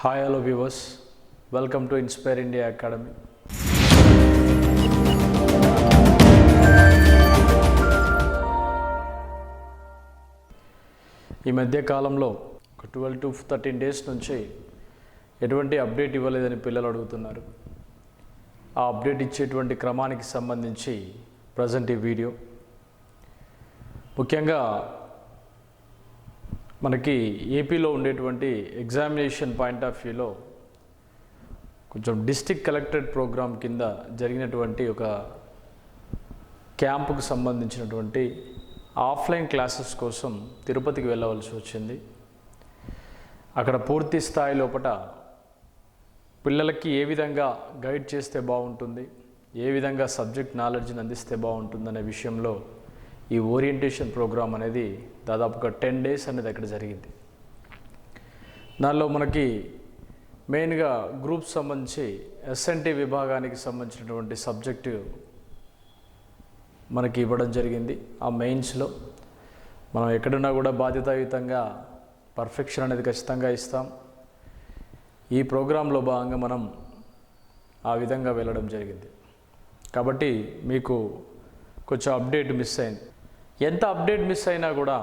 Hi hello viewers, welcome to inspire India academy. ఈ మధ్య కాలంలో ఒక 12 to 13 డేస్ నుంచి ఎటువంటి అప్డేట్ ఇవ్వలేదని పిల్లలు అడుగుతున్నారు. ఆ అప్డేట్ ఇచ్చేటువంటి క్రమానికి సంబంధించి ప్రజెంట్ ఈ వీడియో. ముఖ్యంగా మనకి ఏపీలో ఉండేటువంటి ఎగ్జామినేషన్ పాయింట్ ఆఫ్ వ్యూలో కొంచెం డిస్ట్రిక్ట్ కలెక్టరేట్ ప్రోగ్రామ్ కింద జరిగినటువంటి ఒక క్యాంపుకు సంబంధించినటువంటి ఆఫ్లైన్ క్లాసెస్ కోసం తిరుపతికి వెళ్ళవలసి వచ్చింది. అక్కడ పూర్తి స్థాయి లోపల పిల్లలకి ఏ విధంగా గైడ్ చేస్తే బాగుంటుంది, ఏ విధంగా సబ్జెక్ట్ నాలెడ్జ్ని అందిస్తే బాగుంటుందనే విషయంలో ఈ ఓరియంటేషన్ ప్రోగ్రామ్ అనేది దాదాపుగా 10 డేస్ అనేది అక్కడ జరిగింది. దానిలో మనకి మెయిన్గా గ్రూప్ సంబంధించి ఎస్ఎన్టీ విభాగానికి సంబంధించినటువంటి సబ్జెక్టు మనకి ఇవ్వడం జరిగింది. ఆ మెయిన్స్లో మనం ఎక్కడున్నా కూడా బాధ్యతాయుతంగా పర్ఫెక్షన్ అనేది ఖచ్చితంగా ఇస్తాం. ఈ ప్రోగ్రాంలో భాగంగా మనం ఆ విధంగా వెళ్ళడం జరిగింది. కాబట్టి మీకు కొంచెం అప్డేట్ మిస్ అయింది. ఎంత అప్డేట్ మిస్ అయినా కూడా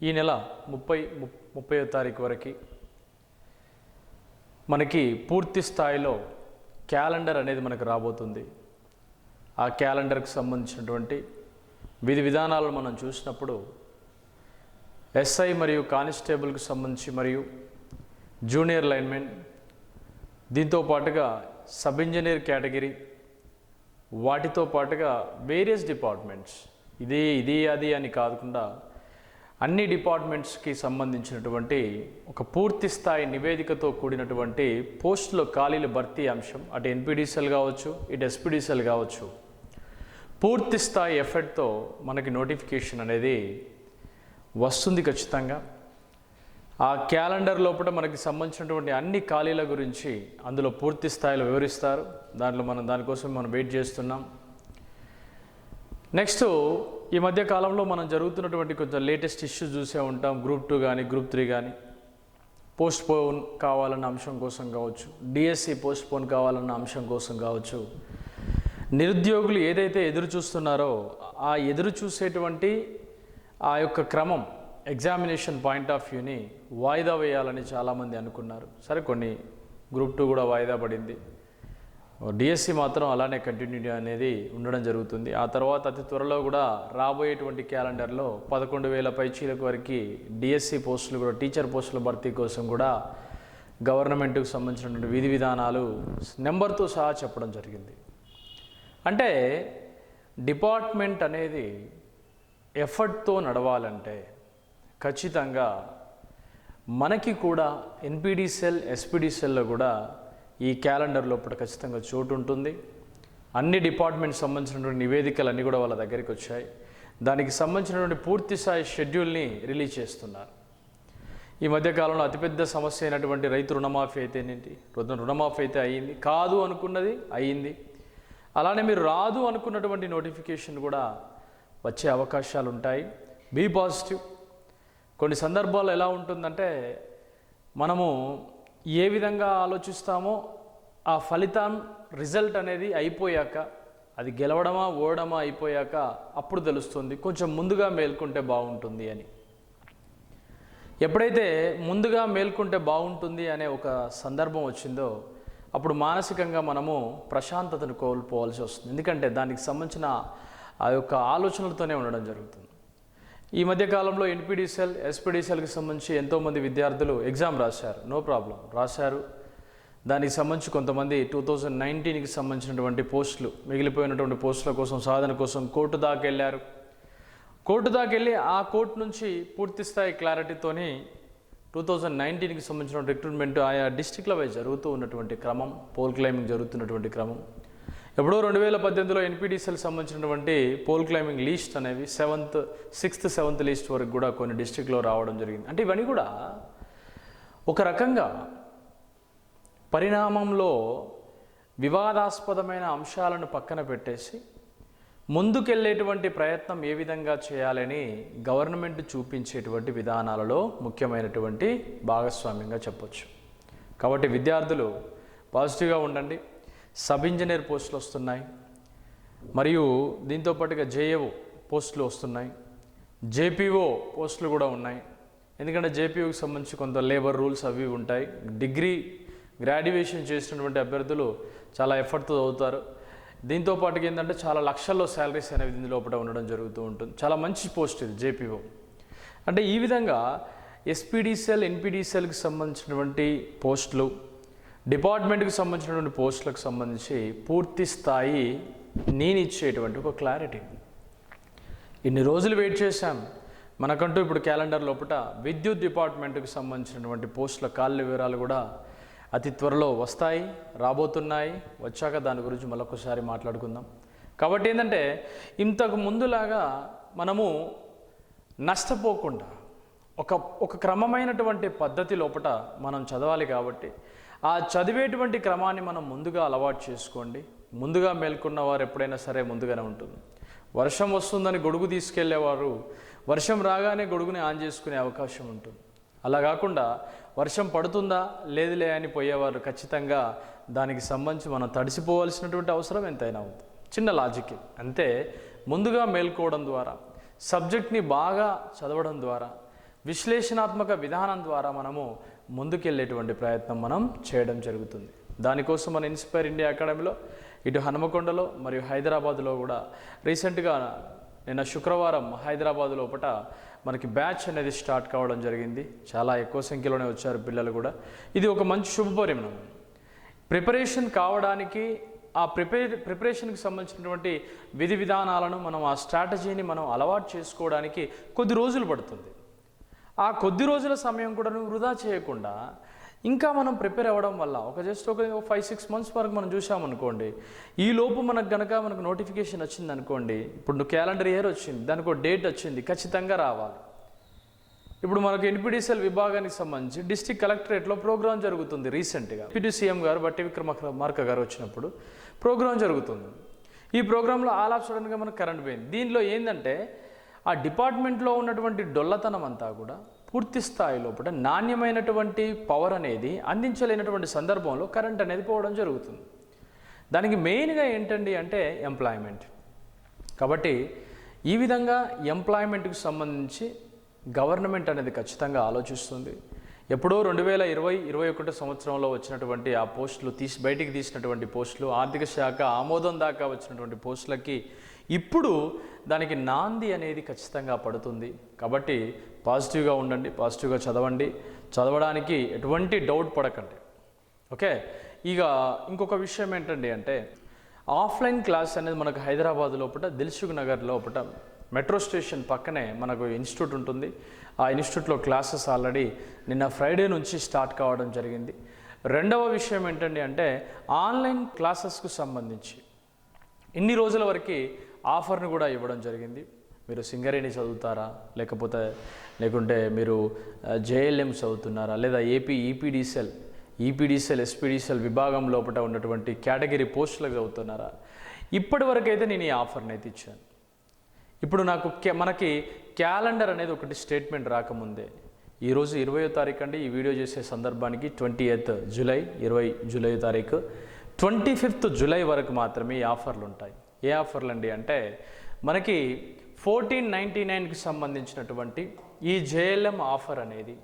ఈ నెల 30వ తారీఖు వరకు మనకి పూర్తి స్థాయిలో క్యాలెండర్ అనేది మనకు రాబోతుంది. ఆ క్యాలెండర్కి సంబంధించినటువంటి విధి విధానాలను మనం చూసినప్పుడు ఎస్ఐ మరియు కానిస్టేబుల్కి సంబంధించి మరియు జూనియర్ లైన్మెన్, దీంతో పాటుగా సబ్ ఇంజనీర్ కేటగిరీ, వాటితో పాటుగా వేరియస్ డిపార్ట్మెంట్స్, ఇది అది అని కాకుండా అన్ని డిపార్ట్మెంట్స్కి సంబంధించినటువంటి ఒక పూర్తి స్థాయి నివేదికతో కూడినటువంటి పోస్టుల ఖాళీల భర్తీ అంశం, అటు ఎన్పిడిసిఎల్ కావచ్చు, ఇటు ఎస్పిడిసిఎల్ కావచ్చు, పూర్తి స్థాయి ఎఫర్ట్తో మనకి నోటిఫికేషన్ అనేది వస్తుంది ఖచ్చితంగా. ఆ క్యాలెండర్ లోపల మనకి సంబంధించినటువంటి అన్ని ఖాళీల గురించి అందులో పూర్తి స్థాయిలో వివరిస్తారు. దానికోసం మనం వెయిట్ చేస్తున్నాం. నెక్స్ట్, ఈ మధ్య కాలంలో మనం జరుగుతున్నటువంటి కొంచెం లేటెస్ట్ ఇష్యూస్ చూసే ఉంటాం. గ్రూప్ 2 కానీ గ్రూప్ 3 కానీ పోస్ట్ పోన్ కావాలన్న అంశం కోసం కావచ్చు, డిఎస్సి పోస్ట్ పోన్ కావాలన్న అంశం కోసం కావచ్చు, నిరుద్యోగులు ఏదైతే ఎదురు చూస్తున్నారో ఆ ఎదురు చూసేటువంటి ఆ యొక్క క్రమం, ఎగ్జామినేషన్ పాయింట్ ఆఫ్ వ్యూని వాయిదా వేయాలని చాలామంది అనుకున్నారు. సరే, కొన్ని గ్రూప్ 2 కూడా వాయిదా పడింది. డిఎస్సి మాత్రం అలానే కంటిన్యూటీ అనేది ఉండడం జరుగుతుంది. ఆ తర్వాత అతి త్వరలో కూడా రాబోయేటువంటి క్యాలెండర్లో 11,000 పైచీలకు వరకు డిఎస్సి పోస్టులు కూడా, టీచర్ పోస్టుల భర్తీ కోసం కూడా గవర్నమెంట్కి సంబంధించినటువంటి విధి విధానాలు నెంబర్తో సహా చెప్పడం జరిగింది. అంటే డిపార్ట్మెంట్ అనేది ఎఫర్ట్తో నడవాలంటే ఖచ్చితంగా మనకి కూడా ఎన్పిడిసిఎల్, ఎస్పిడిసిఎల్లో కూడా ఈ క్యాలెండర్ లోపల ఖచ్చితంగా చోటు ఉంటుంది. అన్ని డిపార్ట్మెంట్కి సంబంధించినటువంటి నివేదికలు అన్నీ కూడా వాళ్ళ దగ్గరికి వచ్చాయి. దానికి సంబంధించినటువంటి పూర్తి స్థాయి షెడ్యూల్ని రిలీజ్ చేస్తున్నారు. ఈ మధ్యకాలంలో అతిపెద్ద సమస్య అయినటువంటి రైతు రుణమాఫీ అయితేనేంటి, రుణమాఫీ అయితే అయ్యింది, కాదు అనుకున్నది అయ్యింది. అలానే మీరు రాదు అనుకున్నటువంటి నోటిఫికేషన్ కూడా వచ్చే అవకాశాలు ఉంటాయి. Be positive. కొన్ని సందర్భాల్లో ఎలా ఉంటుందంటే, మనము ఏ విధంగా ఆలోచిస్తామో ఆ ఫలితం, రిజల్ట్ అనేది అయిపోయాక, అది గెలవడమా ఓడమా అయిపోయాక అప్పుడు తెలుస్తుంది కొంచెం ముందుగా మేల్కొంటే బాగుంటుంది అని. ఎప్పుడైతే ముందుగా మేల్కొంటే బాగుంటుంది అనే ఒక సందర్భం వచ్చిందో అప్పుడు మానసికంగా మనము ప్రశాంతతను కోల్పోవాల్సి వస్తుంది. ఎందుకంటే దానికి సంబంధించిన ఆ యొక్క ఆలోచనలతోనే ఉండడం జరుగుతుంది. ఈ మధ్యకాలంలో ఎన్పిడిసిఎల్, ఎస్పిడిసిఎల్కి సంబంధించి ఎంతోమంది విద్యార్థులు ఎగ్జామ్ రాశారు, నో ప్రాబ్లం రాశారు. దానికి సంబంధించి కొంతమంది 2019కి సంబంధించినటువంటి పోస్టులు, మిగిలిపోయినటువంటి పోస్టుల కోసం, సాధన కోసం కోర్టు దాకా వెళ్ళారు. కోర్టు దాకా వెళ్ళి ఆ కోర్టు నుంచి పూర్తి స్థాయి క్లారిటీతోని 2019కి సంబంధించిన రిక్రూట్మెంట్ ఆయా డిస్ట్రిక్ట్ల వైజ్ జరుగుతూ ఉన్నటువంటి క్రమం, పోల్ క్లైమింగ్ జరుగుతున్నటువంటి క్రమం. ఎప్పుడో 2018లో ఎన్పిడిసిఎల్ సంబంధించినటువంటి పోల్ క్లైమింగ్ లిస్ట్ అనేవి 6th 7th లిస్ట్ వరకు కూడా కొన్ని డిస్ట్రిక్ట్లో రావడం జరిగింది. అంటే ఇవన్నీ కూడా ఒక రకంగా పరిణామంలో వివాదాస్పదమైన అంశాలను పక్కన పెట్టేసి ముందుకెళ్ళేటువంటి ప్రయత్నం ఏ విధంగా చేయాలని గవర్నమెంట్ చూపించేటువంటి విధానాలలో ముఖ్యమైనటువంటి భాగస్వామ్యంగా చెప్పొచ్చు. కాబట్టి విద్యార్థులు పాజిటివ్గా ఉండండి. సబ్ ఇంజనీర్ పోస్టులు వస్తున్నాయి, మరియు దీంతోపాటుగా జేఏఓ పోస్టులు వస్తున్నాయి, జేపీఓ పోస్టులు కూడా ఉన్నాయి. ఎందుకంటే జేపీఓకి సంబంధించి కొంత లేబర్ రూల్స్ అవి ఉంటాయి. డిగ్రీ గ్రాడ్యుయేషన్ చేసినటువంటి అభ్యర్థులు చాలా ఎఫర్ట్తో చదువుతారు. దీంతోపాటుగా ఏంటంటే చాలా లక్షల్లో శాలరీస్ అనేవి దీని లోపల ఉండడం జరుగుతూ ఉంటుంది. చాలా మంచి పోస్ట్ ఇది జేపీఓ. అంటే ఈ విధంగా ఎస్పీడీసీఎల్, ఎన్పీడీసీఎల్కి సంబంధించినటువంటి పోస్టులు, డిపార్ట్మెంట్కి సంబంధించినటువంటి పోస్టులకు సంబంధించి పూర్తి స్థాయి నేను ఇచ్చేటువంటి ఒక క్లారిటీ. ఇన్ని రోజులు వెయిట్ చేశాం. మనకంటూ ఇప్పుడు క్యాలెండర్ లోపల విద్యుత్ డిపార్ట్మెంట్కి సంబంధించినటువంటి పోస్టుల ఖాళీ వివరాలు కూడా అతి త్వరలో వస్తాయి, రాబోతున్నాయి. వచ్చాక దాని గురించి మరొకసారి మాట్లాడుకుందాం. కాబట్టి ఏంటంటే ఇంతకు ముందులాగా మనము నష్టపోకుండా ఒక క్రమమైనటువంటి పద్ధతి లోపల మనం చదవాలి. కాబట్టి ఆ చదివేటువంటి క్రమాన్ని మనం ముందుగా అలవాటు చేసుకోండి. ముందుగా మేల్కొన్న వారు ఎప్పుడైనా సరే ముందుగానే ఉంటుంది. వర్షం వస్తుందని గొడుగు తీసుకెళ్లేవారు వర్షం రాగానే గొడుగుని ఆన్ చేసుకునే అవకాశం ఉంటుంది. అలా కాకుండా వర్షం పడుతుందా లేదులే అని పోయేవారు ఖచ్చితంగా దానికి సంబంధించి మనం తడిసిపోవాల్సినటువంటి అవసరం ఎంతైనా ఉంది. చిన్న లాజిక్ అంతే. ముందుగా మేల్కోవడం ద్వారా, సబ్జెక్ట్ని బాగా చదవడం ద్వారా, విశ్లేషణాత్మక విధానం ద్వారా మనము ముందుకెళ్ళేటువంటి ప్రయత్నం మనం చేయడం జరుగుతుంది. దానికోసం మన ఇన్స్పైర్ ఇండియా అకాడమీలో ఇటు హనుమకొండలో మరియు హైదరాబాద్లో కూడా రీసెంట్గా నిన్న శుక్రవారం హైదరాబాద్ లోపల మనకి బ్యాచ్ అనేది స్టార్ట్ కావడం జరిగింది. చాలా ఎక్కువ సంఖ్యలోనే వచ్చారు పిల్లలు కూడా. ఇది ఒక మంచి శుభపరిణామం. ప్రిపరేషన్ కావడానికి ఆ ప్రిపరేషన్కి సంబంధించినటువంటి విధి విధానాలను మనం, ఆ స్ట్రాటజీని మనం అలవాటు చేసుకోవడానికి కొద్ది రోజులు పడుతుంది. ఆ కొద్ది రోజుల సమయం కూడా వృధా చేయకుండా ఇంకా మనం ప్రిపేర్ అవ్వడం వల్ల ఒక 5-6 months వరకు మనం చూసామనుకోండి, ఈ లోపు మనకు నోటిఫికేషన్ వచ్చింది అనుకోండి. ఇప్పుడు క్యాలెండర్ ఇయర్ వచ్చింది, దానికి ఒక డేట్ వచ్చింది, ఖచ్చితంగా రావాలి. ఇప్పుడు మనకు ఎన్పీడీసీఎల్ విభాగానికి సంబంధించి డిస్ట్రిక్ట్ కలెక్టరేట్లో ప్రోగ్రాం జరుగుతుంది. రీసెంట్గా డిప్యూటీ సీఎం గారు బట్టి విక్రమార్క గారు వచ్చినప్పుడు ప్రోగ్రాం జరుగుతుంది. ఈ ప్రోగ్రాంలో ఆల్ ఆఫ్ సడన్గా మనకు కరెంట్ పోయింది. దీనిలో ఏంటంటే ఆ డిపార్ట్మెంట్లో ఉన్నటువంటి డొల్లతనం అంతా కూడా పూర్తి స్థాయి లోపల నాణ్యమైనటువంటి పవర్ అనేది అందించలేనటువంటి సందర్భంలో కరెంట్ అనేది పోవడం జరుగుతుంది. దానికి మెయిన్గా ఏంటండి అంటే ఎంప్లాయ్మెంట్. కాబట్టి ఈ విధంగా ఎంప్లాయ్మెంట్కి సంబంధించి గవర్నమెంట్ అనేది ఖచ్చితంగా ఆలోచిస్తుంది. ఎప్పుడో 2020-21 సంవత్సరంలో వచ్చినటువంటి ఆ పోస్టులు బయటికి తీసినటువంటి పోస్టులు, ఆర్థిక శాఖ ఆమోదం దాకా వచ్చినటువంటి పోస్టులకి ఇప్పుడు దానికి నాంది అనేది ఖచ్చితంగా పడుతుంది. కాబట్టి పాజిటివ్గా ఉండండి, పాజిటివ్గా చదవండి. చదవడానికి ఎటువంటి డౌట్ పడకండి. ఓకే. ఇక ఇంకొక విషయం ఏంటండి అంటే ఆఫ్లైన్ క్లాస్ అనేది మనకు హైదరాబాద్ లోపల దిల్సుఖ్ నగర్ లోపల మెట్రో స్టేషన్ పక్కనే మనకు ఇన్స్టిట్యూట్ ఉంటుంది. ఆ ఇన్స్టిట్యూట్లో క్లాసెస్ ఆల్రెడీ నిన్న ఫ్రైడే నుంచి స్టార్ట్ కావడం జరిగింది. రెండవ విషయం ఏంటండి అంటే ఆన్లైన్ క్లాసెస్కు సంబంధించి ఇన్ని రోజుల వరకు ఆఫర్ను కూడా ఇవ్వడం జరిగింది. మీరు సింగరేణి చదువుతారా, లేకుంటే మీరు జేఎల్ఎం చదువుతున్నారా, లేదా ఈపీడీసీఎల్ ఎస్పీడీసీఎల్ విభాగం లోపల ఉన్నటువంటి కేటగిరీ పోస్టులకు చదువుతున్నారా, ఇప్పటి వరకు అయితే నేను ఈ ఆఫర్ని అయితే ఇచ్చాను. ఇప్పుడు మనకి క్యాలెండర్ అనేది ఒకటి స్టేట్మెంట్ రాకముందే ఈరోజు 20వ తారీఖు అండి. ఈ వీడియో చేసే సందర్భానికి 28th జూలై, 20 తారీఖు 25th జూలై వరకు మాత్రమే ఈ ఆఫర్లు ఉంటాయి. ఏ ఆఫర్లు అండి అంటే మనకి 1499కి సంబంధించినటువంటి ఈ జేఎల్ఎం ఆఫర్ అనేది,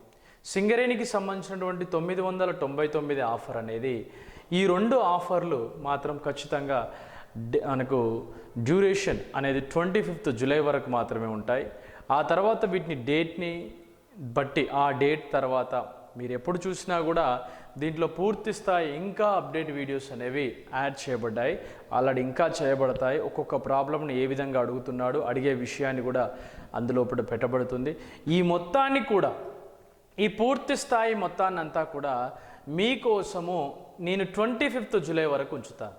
సింగరేణికి సంబంధించినటువంటి 999 ఆఫర్ అనేది, ఈ రెండు ఆఫర్లు మాత్రం ఖచ్చితంగా మనకు డ్యూరేషన్ అనేది 25th జూలై వరకు మాత్రమే ఉంటాయి. ఆ తర్వాత వీటిని డేట్ని బట్టి ఆ డేట్ తర్వాత మీరు ఎప్పుడు చూసినా కూడా దీంట్లో పూర్తి స్థాయి ఇంకా అప్డేట్ వీడియోస్ అనేవి యాడ్ చేయబడ్డాయి. ఆల్రెడీ ఇంకా చేయబడతాయి. ఒక్కొక్క ప్రాబ్లమ్ని ఏ విధంగా అడుగుతున్నాడు అడిగే విషయాన్ని కూడా అందులో పెట్టబడుతుంది. ఈ మొత్తాన్ని కూడా, ఈ పూర్తి స్థాయి మొత్తాన్ని అంతా కూడా మీకోసము నేను 25th జూలై వరకు ఉంచుతాను.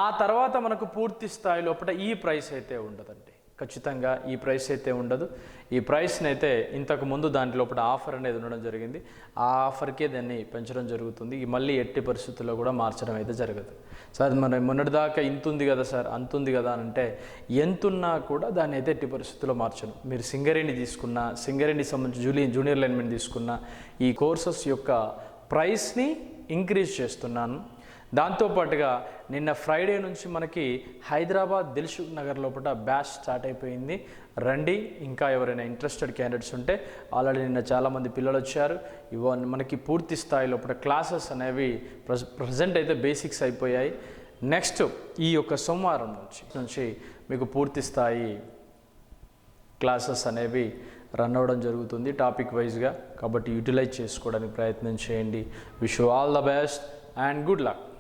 ఆ తర్వాత మనకు పూర్తి స్థాయి లోపల ఈ ప్రైస్ అయితే ఉండదండి. ఖచ్చితంగా ఈ ప్రైస్ అయితే ఉండదు. ఈ ప్రైస్ని అయితే ఇంతకు ముందు దాంట్లో లోపల ఆఫర్ అనేది ఉండడం జరిగింది. ఆ ఆఫర్కే దాన్ని పెంచడం జరుగుతుంది. మళ్ళీ ఎట్టి పరిస్థితుల్లో కూడా మార్చడం అయితే జరగదు. సార్ మరి మొన్నటిదాకా ఇంత ఉంది కదా సార్, అంత ఉంది కదా అని అంటే ఎంతున్నా కూడా దాన్ని అయితే ఎట్టి పరిస్థితుల్లో మార్చను. మీరు సింగరేణి తీసుకున్నా, సింగరేణి సంబంధించి జూనియర్ లైన్మెన్ తీసుకున్నా, ఈ కోర్సెస్ యొక్క ప్రైస్ని ఇంక్రీజ్ చేస్తున్నాను. దాంతోపాటుగా నిన్న ఫ్రైడే నుంచి మనకి హైదరాబాద్ దిల్సుఖ్ నగర్ లోపల బ్యాచ్ స్టార్ట్ అయిపోయింది. రండి, ఇంకా ఎవరైనా ఇంట్రెస్టెడ్ క్యాండిడేట్స్ ఉంటే ఆల్రెడీ నిన్న చాలామంది పిల్లలు వచ్చారు. మనకి పూర్తి స్థాయి లోపల క్లాసెస్ అనేవి ప్రజెంట్ అయితే బేసిక్స్ అయిపోయాయి. నెక్స్ట్ ఈ యొక్క సోమవారం నుంచి మీకు పూర్తి స్థాయి క్లాసెస్ అనేవి రన్ అవ్వడం జరుగుతుంది టాపిక్ వైజ్గా. కాబట్టి యూటిలైజ్ చేసుకోవడానికి ప్రయత్నం చేయండి. Wish you all the best and good luck.